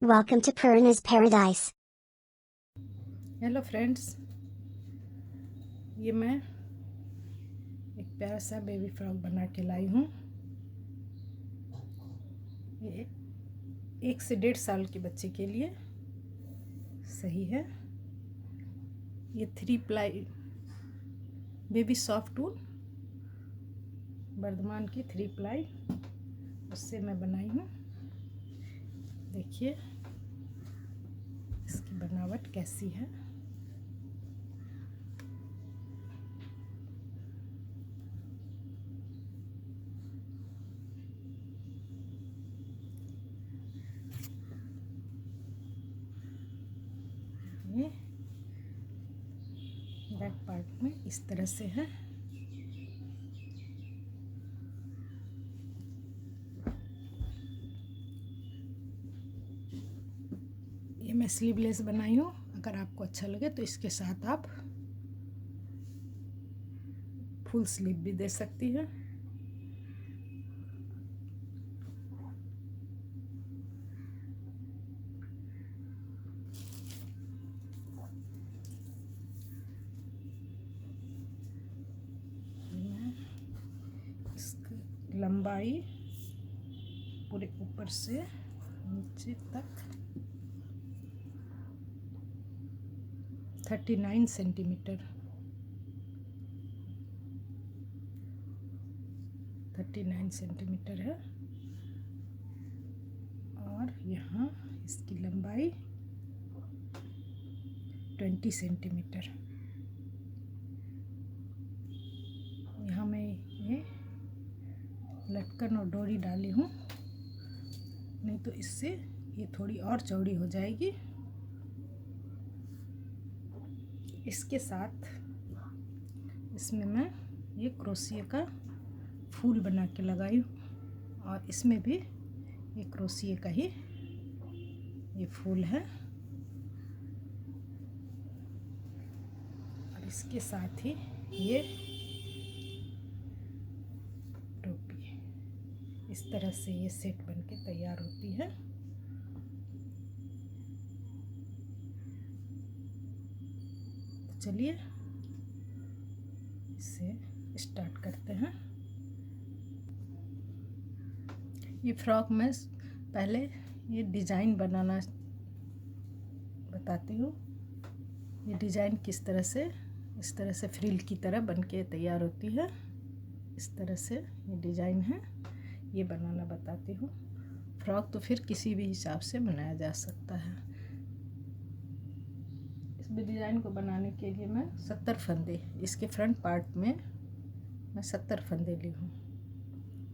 Welcome to Purna's Paradise. Hello friends, ये मैं एक प्यारा सा बेबी फ्रॉक बना के लाई हूँ। ये 1 से 1.5 साल के बच्चे के लिए सही है। ये 3 प्लाई बेबी सॉफ्ट वूल वर्धमान की 3 प्लाई उससे मैं बनाई हूँ। देखिए इसकी बनावट कैसी है। ये बैक पार्ट में इस तरह से है। ये मैं स्लीवलेस बनाई हूँ। अगर आपको अच्छा लगे तो इसके साथ आप फुल स्लीव भी दे सकती है। इसकी लंबाई पूरे ऊपर से नीचे तक 39 सेंटीमीटर 39 सेंटीमीटर है। और यहाँ इसकी लंबाई 20 सेंटीमीटर। यहाँ मैं ये लटकन और डोरी डाली हूँ, नहीं तो इससे ये थोड़ी और चौड़ी हो जाएगी। इसके साथ इसमें मैं ये क्रोशिया का फूल बना के लगाई हूँ और इसमें भी ये क्रोशिया का ही ये फूल है। और इसके साथ ही ये टोपी इस तरह से ये सेट बन के तैयार होती है। तो चलिए इसे स्टार्ट करते हैं। ये फ्रॉक में पहले ये डिज़ाइन बनाना बताती हूँ। ये डिज़ाइन किस तरह से इस तरह से फ्रिल की तरह बन के तैयार होती है। इस तरह से ये डिज़ाइन है, ये बनाना बताती हूँ। फ्रॉक तो फिर किसी भी हिसाब से बनाया जा सकता है। इस डिज़ाइन को बनाने के लिए मैं 70 फंदे इसके फ्रंट पार्ट में मैं 70 फंदे ली हूँ।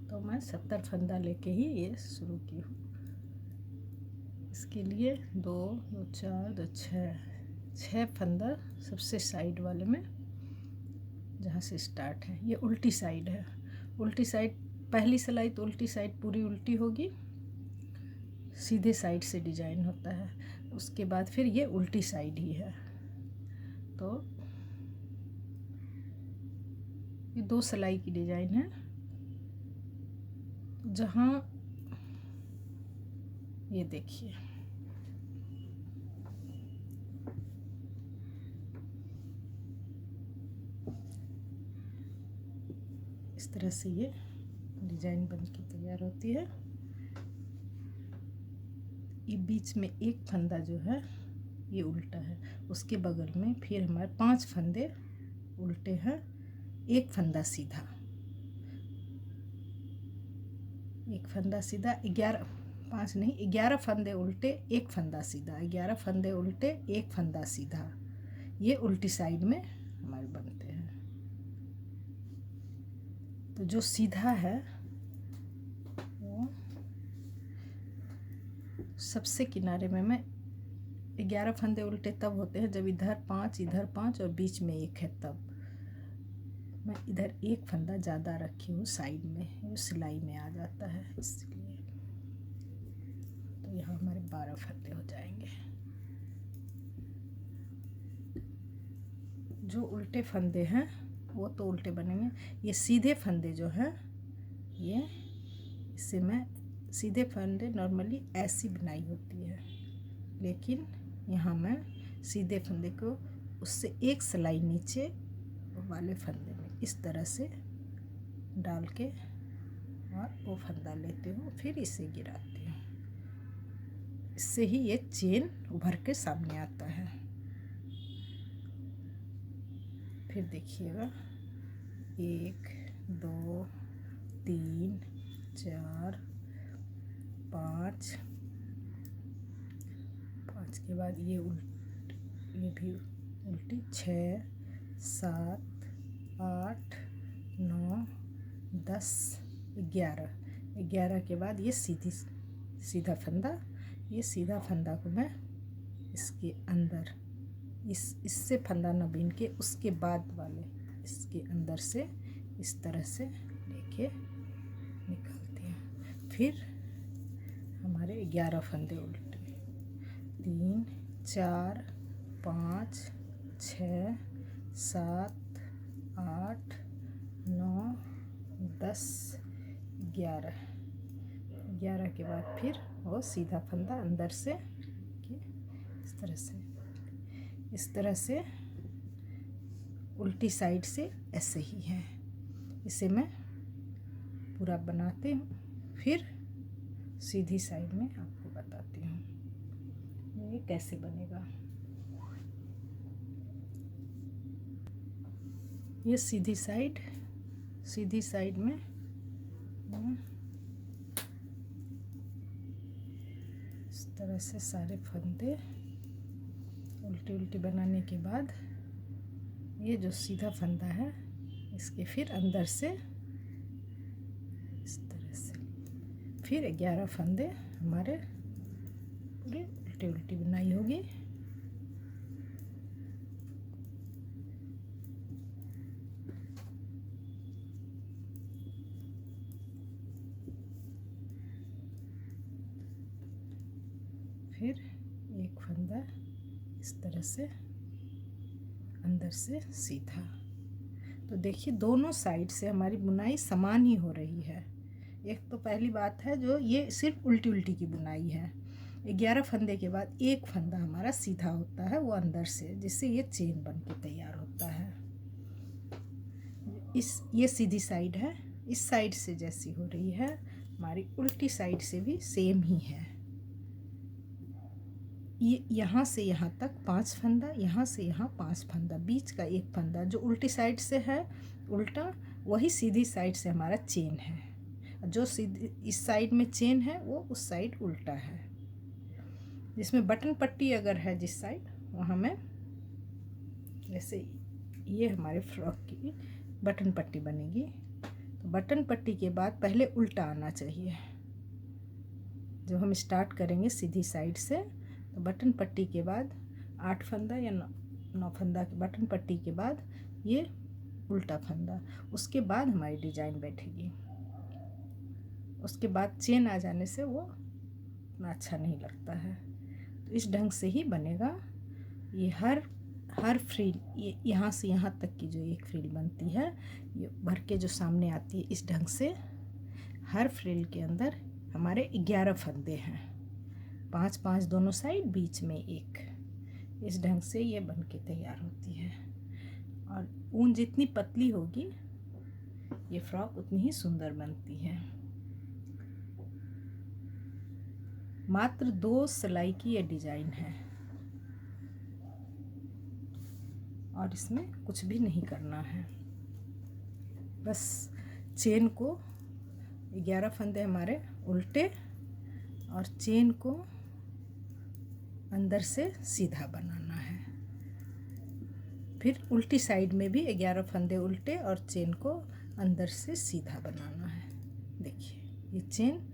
तो मैं 70 फंदा लेके ही ये शुरू की हूँ। इसके लिए 2 2 4 2 6 फंदा सबसे साइड वाले में जहाँ से स्टार्ट है। ये उल्टी साइड है। उल्टी साइड पहली सिलाई तो उल्टी साइड पूरी उल्टी होगी, सीधे साइड से डिजाइन होता है। उसके बाद फिर ये उल्टी साइड ही है। तो ये 2 सिलाई की डिजाइन है। जहाँ ये देखिए इस तरह से ये डिजाइन बन के तैयार होती है। ये बीच में एक फंदा जो है ये उल्टा है, उसके बगल में फिर हमारे 5 फंदे उल्टे हैं, एक फंदा सीधा, एक फंदा सीधा। 11 फंदे उल्टे, एक फंदा सीधा, 11 फंदे उल्टे, एक फंदा सीधा। ये उल्टी साइड में हमारे बनते हैं। तो जो सीधा है वो सबसे किनारे में मैं 11 फंदे उल्टे तब होते हैं जब इधर 5 और बीच में एक है। तब मैं इधर एक फंदा ज़्यादा रखी हूँ साइड में, वो सिलाई में आ जाता है इसलिए। तो यहाँ हमारे 12 फंदे हो जाएंगे। जो उल्टे फंदे हैं वो तो उल्टे बनेंगे। ये सीधे फंदे जो हैं ये इससे मैं सीधे फंदे नॉर्मली ऐसी बनाई होती है। लेकिन यहाँ मैं सीधे फंदे को उससे एक सिलाई नीचे वाले फंदे में इस तरह से डाल के और वो फंदा लेती हूँ, फिर इसे गिराती हूँ। इससे ही ये चेन उभर के सामने आता है। फिर देखिएगा 1 2 3 4 5 के बाद ये भी उल्टी 6 7 8 9 10 11 के बाद ये सीधा फंदा। ये सीधा फंदा को मैं इसके अंदर इससे फंदा न बीन के उसके बाद वाले इसके अंदर से इस तरह से लेके निकालती हूँ। फिर हमारे 11 फंदे उल्टे 3 4 5 6 7 8 9 10 11 के बाद फिर वो सीधा फंदा अंदर से इस तरह से उल्टी साइड से ऐसे ही है। इसे मैं पूरा बनाती हूँ, फिर सीधी साइड में आपको बताती हूँ ये कैसे बनेगा। ये सीधी साइड में इस तरह से सारे फंदे उल्टी बनाने के बाद ये जो सीधा फंदा है इसके फिर अंदर से इस तरह से फिर 11 फंदे हमारे पूरे उल्टी बुनाई होगी। फिर एक फंदा इस तरह से अंदर से सीधा। तो देखिए दोनों साइड से हमारी बुनाई समान ही हो रही है। एक तो पहली बात है जो ये सिर्फ उल्टी की बुनाई है। 11 फंदे के बाद एक फंदा हमारा सीधा होता है वो अंदर से, जिससे ये चेन बन के तैयार होता है। ये सीधी साइड है, इस साइड से जैसी हो रही है हमारी उल्टी साइड से भी सेम ही है। ये यहाँ से यहाँ तक 5 फंदा, यहाँ से यहाँ 5 फंदा, बीच का एक फंदा जो उल्टी साइड से है उल्टा, वही सीधी साइड से हमारा चेन है। जो सीधी इस साइड में चेन है वो उस साइड उल्टा है। जिसमें बटन पट्टी अगर है जिस साइड, वहाँ में जैसे ये हमारे फ्रॉक की बटन पट्टी बनेगी, तो बटन पट्टी के बाद पहले उल्टा आना चाहिए। जब हम स्टार्ट करेंगे सीधी साइड से, तो बटन पट्टी के बाद 8 फंदा या 9 फंदा के बटन पट्टी के बाद ये उल्टा फंदा, उसके बाद हमारी डिजाइन बैठेगी। उसके बाद चेन आ जाने से वो इतना अच्छा नहीं लगता है। तो इस ढंग से ही बनेगा। ये हर फ्रिल, ये यहाँ से यहाँ तक की जो एक फ्रिल बनती है, ये भर के जो सामने आती है, इस ढंग से हर फ्रिल के अंदर हमारे 11 फंदे हैं, 5 दोनों साइड, बीच में एक। इस ढंग से ये बन के तैयार होती है। और ऊन जितनी पतली होगी ये फ्रॉक उतनी ही सुंदर बनती है। मात्र 2 सिलाई की ये डिजाइन है और इसमें कुछ भी नहीं करना है। बस चेन को 11 फंदे हमारे उल्टे और चेन को अंदर से सीधा बनाना है। फिर उल्टी साइड में भी 11 फंदे उल्टे और चेन को अंदर से सीधा बनाना है। देखिए ये चेन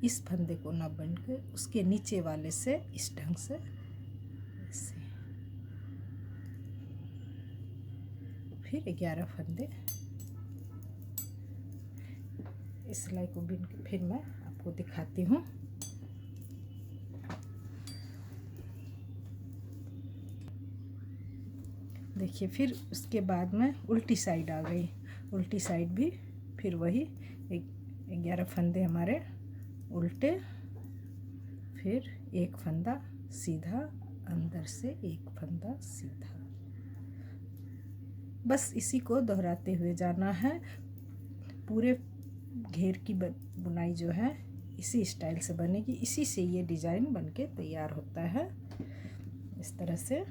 इस फंदे को ना बन के उसके नीचे वाले से इस ढंग से ऐसे, फिर 11 फंदे इस सिलाई को बिन के फिर मैं आपको दिखाती हूँ। देखिए फिर उसके बाद में उल्टी साइड आ गई। उल्टी साइड भी फिर वही 11 फंदे हमारे उल्टे, फिर एक फंदा सीधा, अंदर से एक फंदा सीधा। बस इसी को दोहराते हुए जाना है। पूरे घेर की बुनाई जो है इसी स्टाइल से बनेगी, इसी से ये डिज़ाइन बनके तैयार होता है। इस तरह से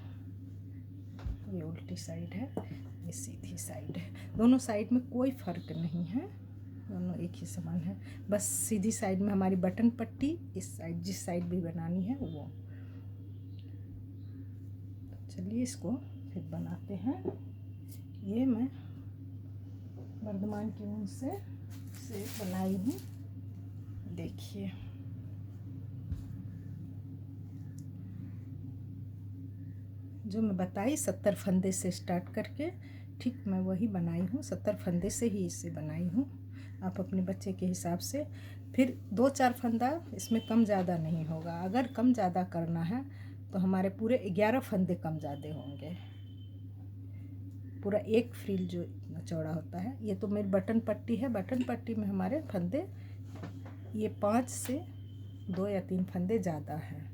ये उल्टी साइड है, ये सीधी साइड है। दोनों साइड में कोई फ़र्क नहीं है, दोनों एक ही समान है। बस सीधी साइड में हमारी बटन पट्टी, इस साइड जिस साइड भी बनानी है वो। चलिए इसको फिर बनाते हैं। ये मैं वर्धमान की ऊन से बनाई हूँ, देखिए। जो मैं बताई 70 फंदे से स्टार्ट करके, ठीक मैं वही बनाई हूँ, 70 फंदे से ही इसे बनाई हूँ। आप अपने बच्चे के हिसाब से फिर 2-4 फंदा इसमें कम ज़्यादा नहीं होगा। अगर कम ज़्यादा करना है तो हमारे पूरे 11 फंदे कम ज़्यादा होंगे। पूरा एक फ्रिल जो इतना चौड़ा होता है, ये तो मेरी बटन पट्टी है। बटन पट्टी में हमारे फंदे ये 5 से 2 या 3 फंदे ज़्यादा हैं।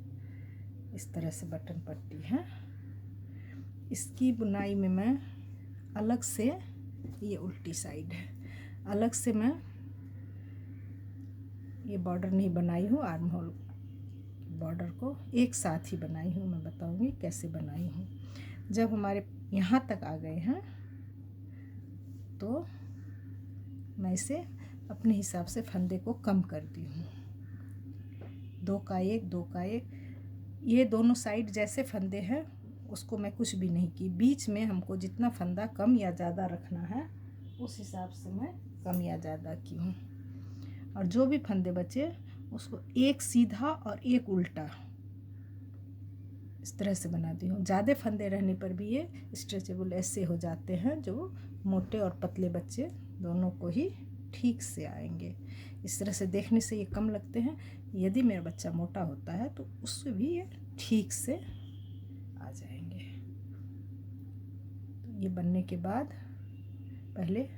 इस तरह से बटन पट्टी है। इसकी बुनाई में मैं अलग से, ये उल्टी साइड है, अलग से मैं ये बॉर्डर नहीं बनाई हूँ। आर्म होल बॉर्डर को एक साथ ही बनाई हूँ। मैं बताऊँगी कैसे बनाई हूँ। जब हमारे यहाँ तक आ गए हैं तो मैं इसे अपने हिसाब से फंदे को कम कर दी हूँ। 2 का 1, 2 का 1। ये दोनों साइड जैसे फंदे हैं उसको मैं कुछ भी नहीं की। बीच में हमको जितना फंदा कम या ज़्यादा रखना है उस हिसाब से मैं कम या ज़्यादा की हूँ। और जो भी फंदे बचे उसको एक सीधा और एक उल्टा इस तरह से बनाती हूँ। ज़्यादा फंदे रहने पर भी ये स्ट्रेचेबल ऐसे हो जाते हैं जो मोटे और पतले बच्चे दोनों को ही ठीक से आएंगे। इस तरह से देखने से ये कम लगते हैं। यदि मेरा बच्चा मोटा होता है तो उससे भी ये ठीक से आ जाएंगे। तो ये बनने के बाद पहले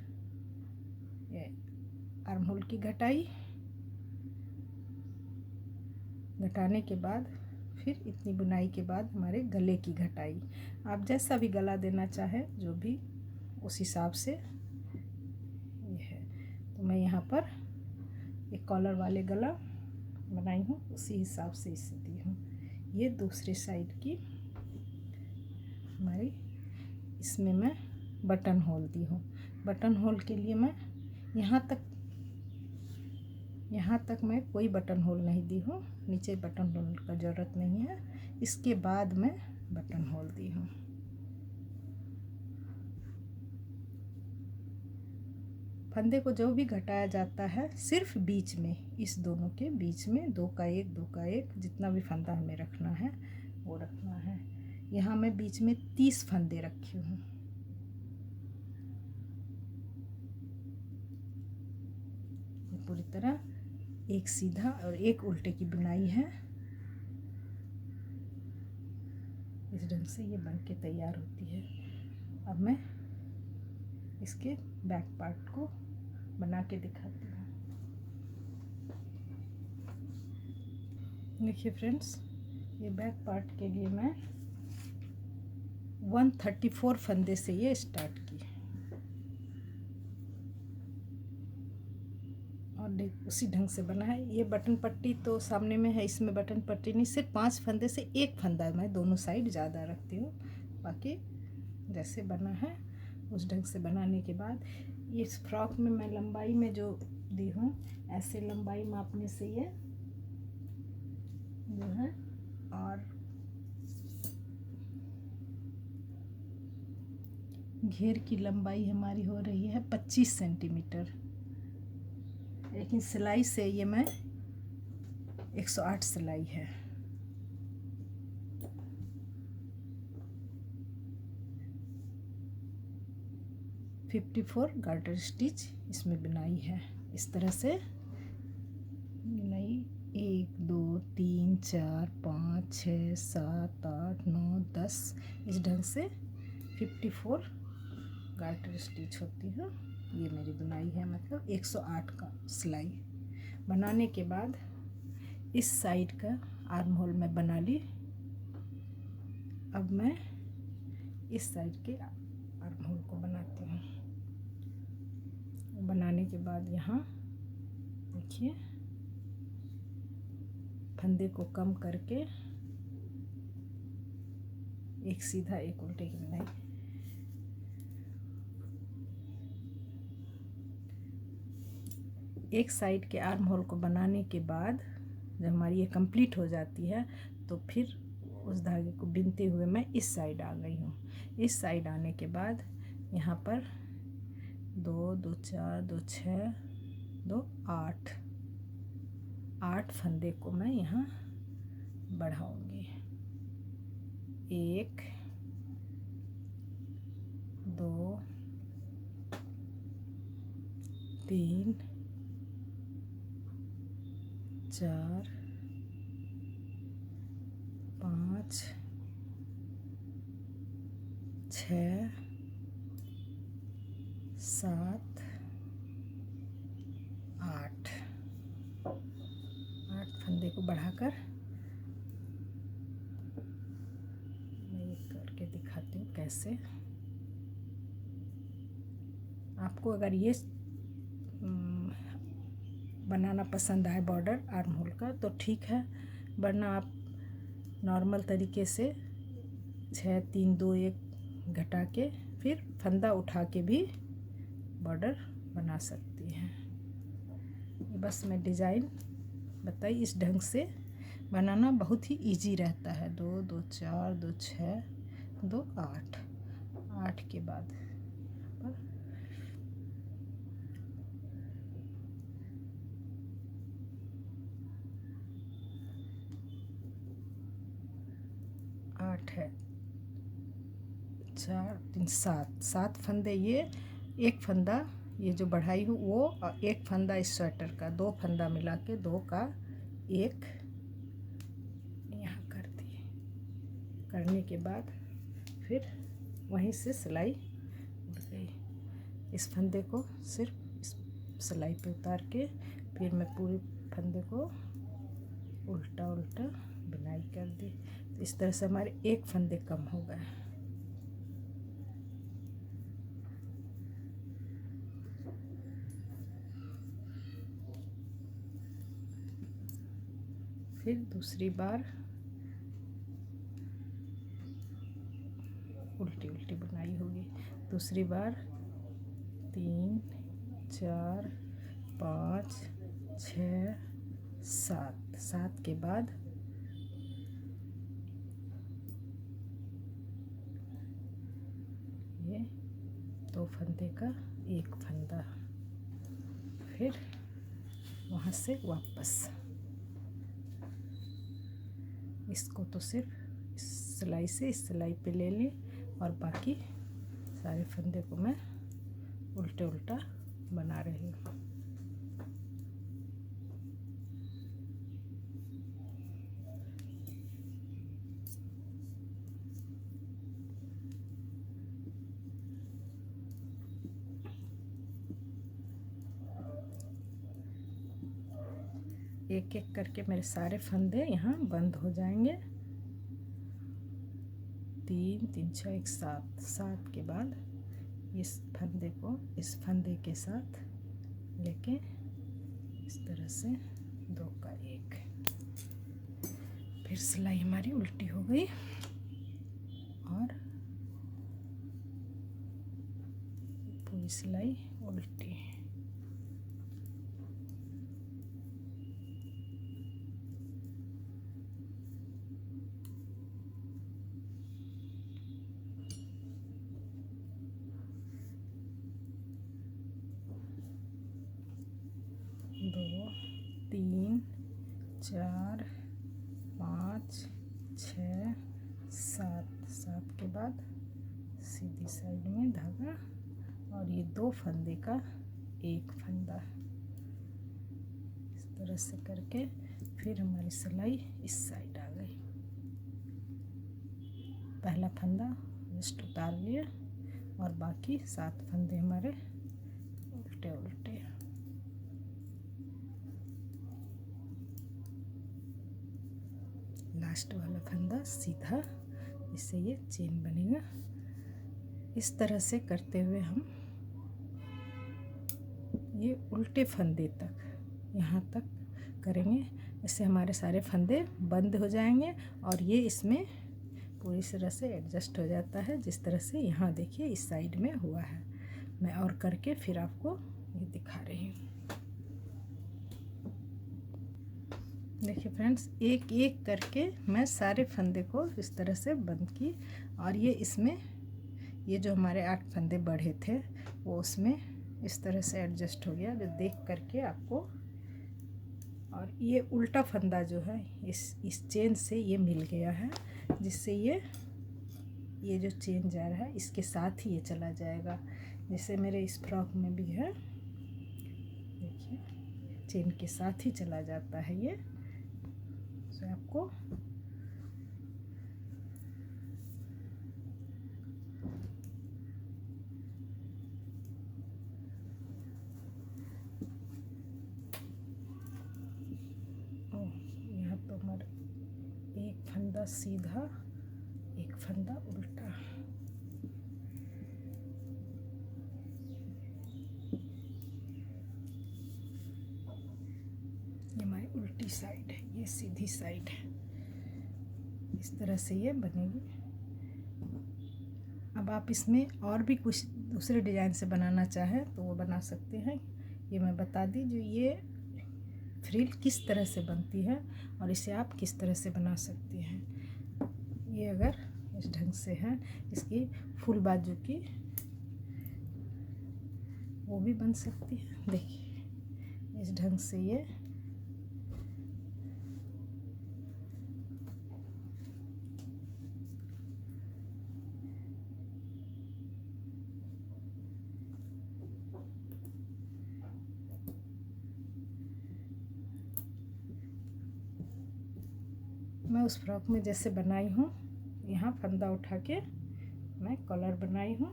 ये आर्म होल की घटाने के बाद फिर इतनी बुनाई के बाद हमारे गले की घटाई। आप जैसा भी गला देना चाहे जो भी उस हिसाब से ये है। तो मैं यहाँ पर एक कॉलर वाले गला बनाई हूँ, उसी हिसाब से इसे दी हूँ। ये दूसरी साइड की हमारी, इसमें मैं बटन होल दी हूँ। बटन होल के लिए मैं यहाँ तक मैं कोई बटन होल नहीं दी हूँ। नीचे बटन होल का ज़रूरत नहीं है। इसके बाद मैं बटन होल दी हूँ। फंदे को जो भी घटाया जाता है सिर्फ बीच में, इस दोनों के बीच में 2 का 1, 2 का 1 जितना भी फंदा हमें रखना है वो रखना है। यहाँ मैं बीच में 30 फंदे रखी हूँ। पूरी तरह एक सीधा और एक उल्टे की बुनाई है। इस ढंग से ये बन के तैयार होती है। अब मैं इसके बैक पार्ट को बना के दिखाती हूँ। देखिए फ्रेंड्स, ये बैक पार्ट के लिए मैं 134 फंदे से ये स्टार्ट की और उसी ढंग से बना है। ये बटन पट्टी तो सामने में है, इसमें बटन पट्टी नहीं, सिर्फ 5 फंदे से एक फंदा मैं दोनों साइड ज़्यादा रखती हूँ। बाकी जैसे बना है उस ढंग से बनाने के बाद इस फ्रॉक में मैं लंबाई में जो दी हूँ, ऐसे लंबाई मापने से ये जो है, और घेर की लंबाई हमारी हो रही है 25 सेंटीमीटर, लेकिन सिलाई से ये मैं 108 सिलाई है। (54) गार्टर स्टिच इसमें बुनाई है। इस तरह से बुनाई 1 2 3 4 5 6 7 8 9 10 इस ढंग से 54 गार्टर स्टिच होती है। ये मेरी बुनाई है, मतलब 108 का सिलाई। बनाने के बाद इस साइड का आर्म होल में बना ली। अब मैं इस साइड के आर्म होल को बनाती हूँ। बनाने के बाद यहाँ देखिए फंदे को कम करके एक सीधा एक उल्टे की बुनाई। एक साइड के आर्म होल को बनाने के बाद जब हमारी ये कंप्लीट हो जाती है तो फिर उस धागे को बिनते हुए मैं इस साइड आ गई हूँ। इस साइड आने के बाद यहाँ पर 2 2 4 2 6 2 8 8 फंदे को मैं यहाँ बढ़ाऊंगी। 1 2 3 4 5 6 7 8 फंदे को बढ़ाकर मैं ये करके दिखाती हूँ कैसे। आपको अगर ये बनाना पसंद आए बॉर्डर आर्म होल का तो ठीक है, वरना आप नॉर्मल तरीके से 6 3 2 1 घटा के फिर फंदा उठा के भी बॉर्डर बना सकती हैं। बस मैं डिज़ाइन बताई, इस ढंग से बनाना बहुत ही इजी रहता है। 2 2 4 2 6 2 8 8 के बाद 8 है, 4 3 7 फंदे। ये एक फंदा ये जो बढ़ाई हूँ वो, और एक फंदा इस स्वेटर का, 2 फंदा मिला के 2 का 1 यहाँ कर दिए। करने के बाद फिर वहीं से सिलाई उड़ गई। इस फंदे को सिर्फ इस सिलाई पे उतार के फिर मैं पूरे फंदे को उल्टा उल्टा बुनाई कर दी। तो इस तरह से हमारे एक फंदे कम हो गए। फिर दूसरी बार उल्टी उल्टी बुनाई होगी। दूसरी बार 3 4 5 6 7 के बाद ये 2 फंदे का 1 फंदा, फिर वहाँ से वापस। इसको तो सिर्फ इस सिलाई से इस सिलाई पे ले लें और बाकी सारे फंदे को मैं उल्टे उल्टा बना रही हूँ। एक एक करके मेरे सारे फंदे यहाँ बंद हो जाएंगे। 3 3 6 1 7 के बाद इस फंदे को इस फंदे के साथ लेके इस तरह से 2 का 1, फिर सिलाई हमारी उल्टी हो गई और पूरी सिलाई उल्टी। दो 3 4 5 6 7 के बाद सीधी साइड में धागा और ये 2 फंदे का 1 फंदा। इस तरह से करके फिर हमारी सिलाई इस साइड आ गई। पहला फंदा जस्ट उतार लिया और बाकी 7 फंदे हमारे उल्टे उल्टे। लास्ट वाला फंदा सीधा, इससे ये चेन बनेगा। इस तरह से करते हुए हम ये उल्टे फंदे तक यहाँ तक करेंगे। इससे हमारे सारे फंदे बंद हो जाएंगे और ये इसमें पूरी तरह से एडजस्ट हो जाता है, जिस तरह से यहाँ देखिए इस साइड में हुआ है। मैं और करके फिर आपको ये दिखा रही हूँ। देखिए फ्रेंड्स, एक एक करके मैं सारे फंदे को इस तरह से बंद की और ये इसमें ये जो हमारे 8 फंदे बढ़े थे वो उसमें इस तरह से एडजस्ट हो गया, जो देख करके आपको। और ये उल्टा फंदा जो है इस चेन से ये मिल गया है, जिससे ये जो चेन जा रहा है इसके साथ ही ये चला जाएगा। जैसे मेरे इस फ्रॉक में भी है, देखिए चेन के साथ ही चला जाता है ये। तो आपको यहाँ तो हमारा एक फंदा सीधा, एक फंदा उल्टा। ये हमारी उल्टी साइड है, ये सीधी साइड है। इस तरह से ये बनेगी। अब आप इसमें और भी कुछ दूसरे डिज़ाइन से बनाना चाहें तो वो बना सकते हैं। ये मैं बता दी जो ये फ्रिल किस तरह से बनती है और इसे आप किस तरह से बना सकते हैं। ये अगर इस ढंग से है, इसकी फुल बाजू की वो भी बन सकती है। देखिए इस ढंग से ये मैं उस फ्रॉक में जैसे बनाई हूँ, यहाँ फंदा उठा के मैं कॉलर बनाई हूँ।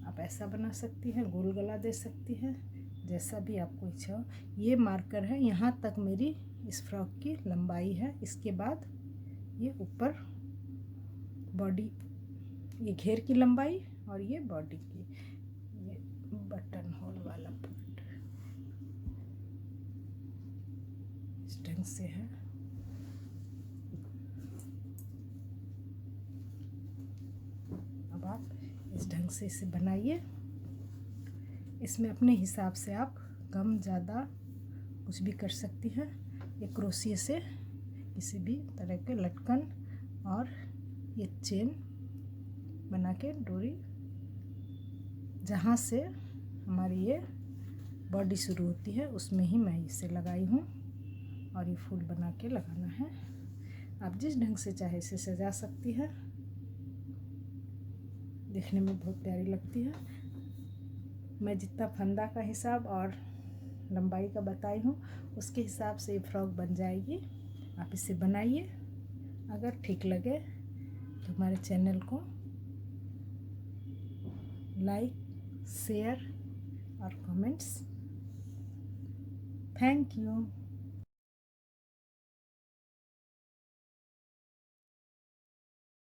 आप ऐसा बना सकती हैं, गोल गला दे सकती हैं, जैसा भी आपको इच्छा हो। ये मार्कर है, यहाँ तक मेरी इस फ्रॉक की लंबाई है। इसके बाद ये ऊपर बॉडी, ये घेर की लंबाई और ये बॉडी की, ये बटन होल वाला पार्ट इस ढंग से है। अब आप इस ढंग से इसे बनाइए। इसमें अपने हिसाब से आप कम ज़्यादा कुछ भी कर सकती हैं। ये क्रोशिया से किसी भी तरह के लटकन और ये चेन बना के डोरी, जहाँ से हमारी ये बॉडी शुरू होती है उसमें ही मैं इसे लगाई हूँ और ये फूल बना के लगाना है। आप जिस ढंग से चाहे इसे सजा सकती है, देखने में बहुत प्यारी लगती है। मैं जितना फंदा का हिसाब और लंबाई का बताई हूँ उसके हिसाब से ये फ्रॉक बन जाएगी। आप इसे बनाइए। अगर ठीक लगे तो हमारे चैनल को लाइक, शेयर और कमेंट्स। Thank you.